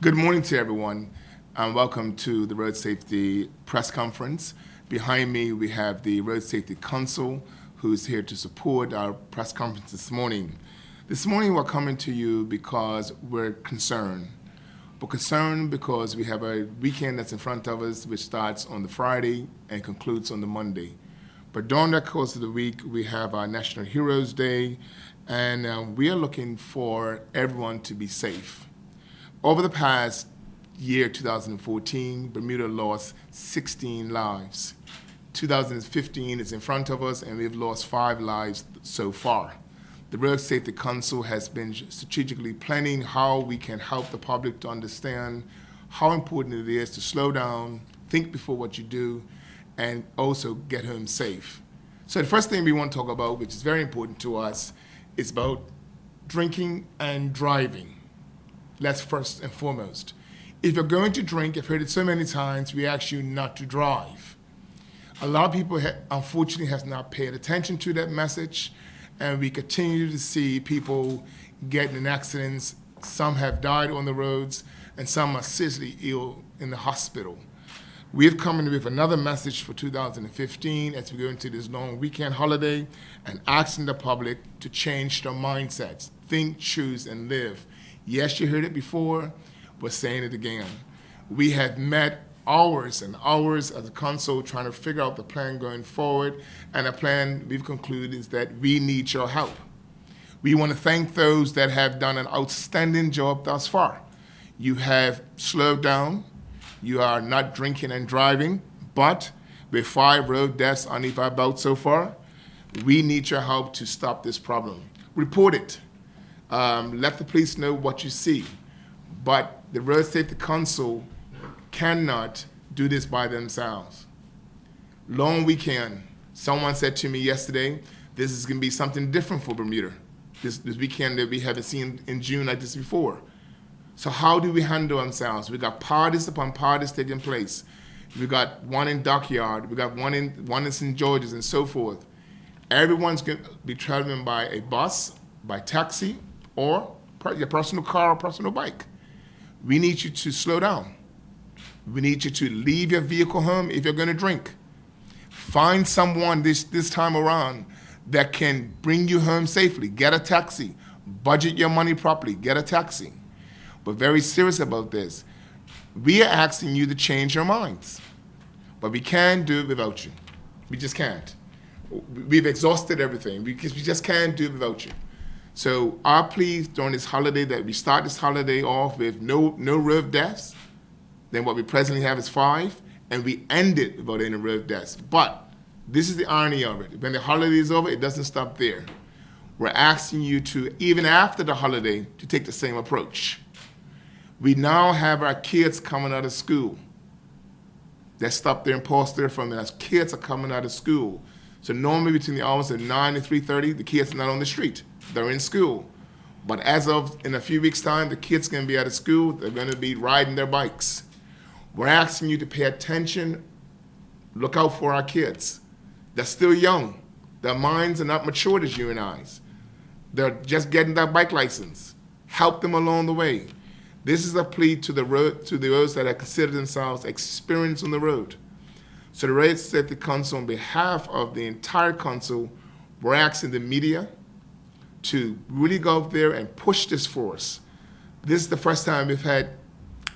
Good morning to everyone, and welcome to the Road Safety Press Conference. Behind me, we have the Road Safety Council, who's here to support our press conference this morning. This morning, we're coming to you because we're concerned. We're concerned because we have a weekend that's in front of us, which starts on the Friday and concludes on the Monday. But during that course of the week, we have our National Heroes Day, and we are looking for everyone to be safe. Over the past year, 2014, Bermuda lost 16 lives. 2015 is in front of us, and we've lost 5 lives so far. The Road Safety Council has been strategically planning how we can help the public to understand how important it is to slow down, think before what you do, and also get home safe. So the first thing we want to talk about, which is very important to us, is about drinking and driving. That's first and foremost. If you're going to drink, I've heard it so many times, we ask you not to drive. A lot of people, unfortunately, have not paid attention to that message, and we continue to see people getting in accidents. Some have died on the roads, and some are seriously ill in the hospital. We've come in with another message for 2015 as we go into this long weekend holiday and asking the public to change their mindsets, think, choose, and live. Yes, you heard it before, we're saying it again. We have met hours and hours as a council trying to figure out the plan going forward, and the plan we've concluded is that we need your help. We want to thank those that have done an outstanding job thus far. You have slowed down, you are not drinking and driving, but with 5 road deaths underneath our belt so far, we need your help to stop this problem. Report it. Let the police know what you see. But the Road Safety Council cannot do this by themselves. Long weekend. Someone said to me yesterday, this is going to be something different for Bermuda. This weekend that we haven't seen in June like this before. So how do we handle ourselves? We got parties upon parties taking place. We got one in Dockyard. We got one in St. George's and so forth. Everyone's going to be traveling by a bus, by taxi, or your personal car or personal bike. We need you to slow down. We need you to leave your vehicle home if you're going to drink. Find someone this time around that can bring you home safely. Get a taxi. Budget your money properly. Get a taxi. We're very serious about this. We are asking you to change your minds. But we can't do it without you. We just can't. We've exhausted everything because we just can't do it without you. So our plea during this holiday that we start this holiday off with no road deaths, then what we presently have is 5, and we end it without any road deaths. But this is the irony of it. When the holiday is over, it doesn't stop there. We're asking you to, even after the holiday, to take the same approach. We now have our kids coming out of school. That stopped there and paused there for a minute. As kids are coming out of school. So normally between the hours of 9 and 3:30, the kids are not on the street. They're in school. But as of in a few weeks' time, the kids are going to be out of school. They're going to be riding their bikes. We're asking you to pay attention. Look out for our kids. They're still young. Their minds are not matured as you and I's. They're just getting their bike license. Help them along the way. This is a plea to those that have considered themselves experienced on the road. So the Road Safety Council, on behalf of the entire council, we're asking the media to really go up there and push this for us. This is the first time we've had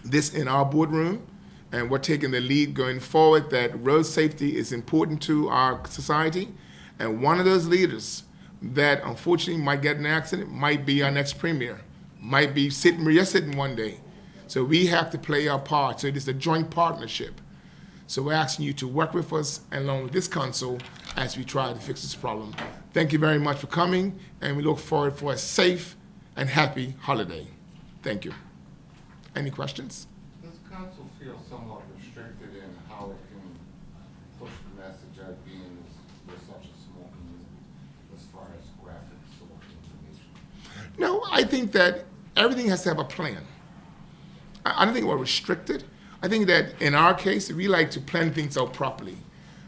this in our boardroom, and we're taking the lead going forward that road safety is important to our society. And one of those leaders that unfortunately might get in an accident might be our next premier, might be sitting where you're sitting one day. So we have to play our part. So it is a joint partnership. So we're asking you to work with us and along with this council as we try to fix this problem. Thank you very much for coming, and we look forward for a safe and happy holiday. Thank you. Any questions? Does the council feel somewhat restricted in how it can push the message out being we're such a small community as far as graphic sort of information? No, I think that everything has to have a plan. I don't think we're restricted. I think that in our case, we like to plan things out properly.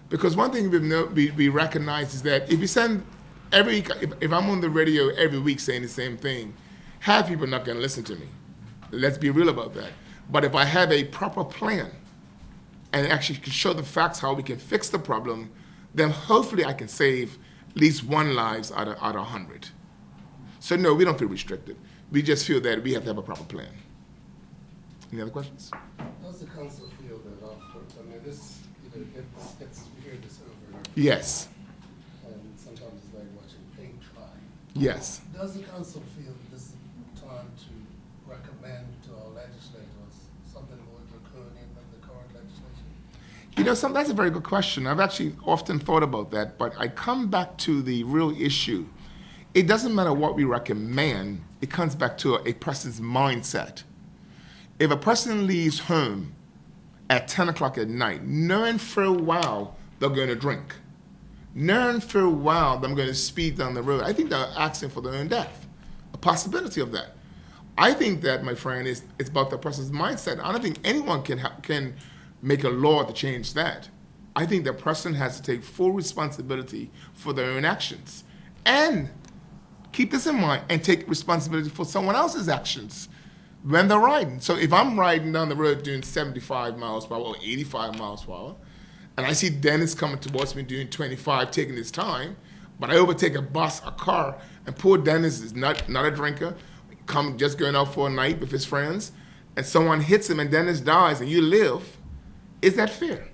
Because one thing we recognize is that if you send if I'm on the radio every week saying the same thing, half people are not going to listen to me. Let's be real about that. But if I have a proper plan and actually can show the facts how we can fix the problem, then hopefully I can save at least one lives out of 100. So no, we don't feel restricted. We just feel that we have to have a proper plan. Any other questions? Does the council feel that I mean, this, we hear this over and over, Yes. and sometimes it's like watching paint dry. Yes. Does the council feel that this is time to recommend to our legislators something more draconian than the current legislation? You know, that's a very good question. I've actually often thought about that, but I come back to the real issue. It doesn't matter what we recommend, it comes back to a person's mindset. If a person leaves home at 10 o'clock at night, knowing for a while they're going to drink, knowing for a while they're going to speed down the road, I think they're asking for their own death, a possibility of that. I think that, my friend, it's about the person's mindset. I don't think anyone can make a law to change that. I think the person has to take full responsibility for their own actions. And keep this in mind, and take responsibility for someone else's actions when they're riding. So if I'm riding down the road doing 75 miles per hour or 85 miles per hour, and I see Dennis coming towards me doing 25, taking his time, but I overtake a bus, a car, and poor Dennis is not a drinker, just going out for a night with his friends, and someone hits him and Dennis dies and you live, is that fair?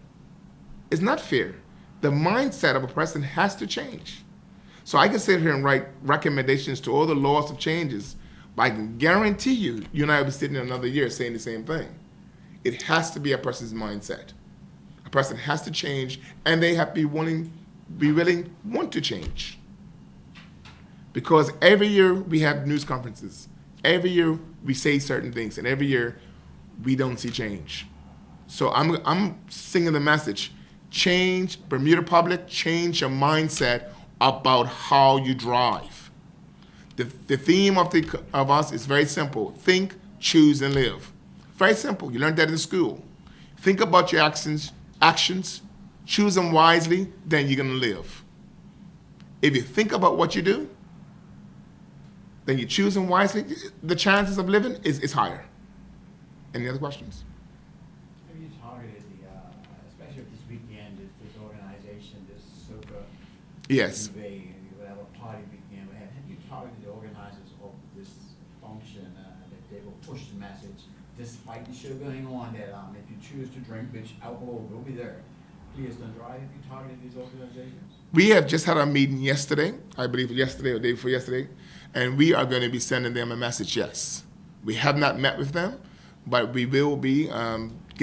It's not fair. The mindset of a person has to change. So I can sit here and write recommendations to all the laws of changes, but I can guarantee you, you and I will be sitting in another year saying the same thing. It has to be a person's mindset. A person has to change, and they have to be willing, want to change. Because every year we have news conferences. Every year we say certain things, and every year we don't see change. So I'm singing the message: change, Bermuda public, change your mindset about how you drive. The theme of us is very simple: think, choose, and live. Very simple. You learned that in school. Think about your actions, choose them wisely, then you're gonna live. If you think about what you do, then you choose them wisely, the chances of living is higher. Any other questions? Have you targeted especially this weekend, this organization, this SOCA? Yes. Whatever party weekend we have you targeted the organizers of this function that they will push the message, despite the show going on, that if you choose to drink, which alcohol will be there, please don't drive? Have you targeted these organizations? We have just had a meeting yesterday, I believe yesterday or the day before yesterday, and we are going to be sending them a message, yes. We have not met with them, but we will be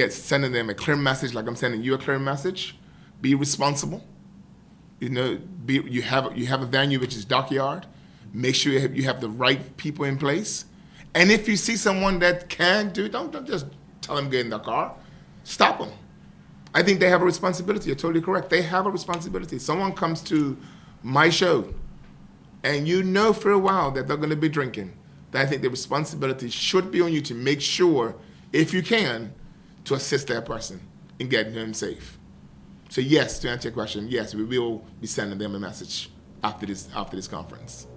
sending them a clear message, like I'm sending you a clear message. Be responsible. You know, you have a venue which is Dockyard. Make sure you have the right people in place. And if you see someone that can do it, don't just tell them to get in the car. Stop them. I think they have a responsibility. You're totally correct. They have a responsibility. Someone comes to my show, and you know for a while that they're going to be drinking. Then I think the responsibility should be on you to make sure, if you can, to assist that person in getting him safe. So yes, to answer your question, yes, we will be sending them a message after this conference.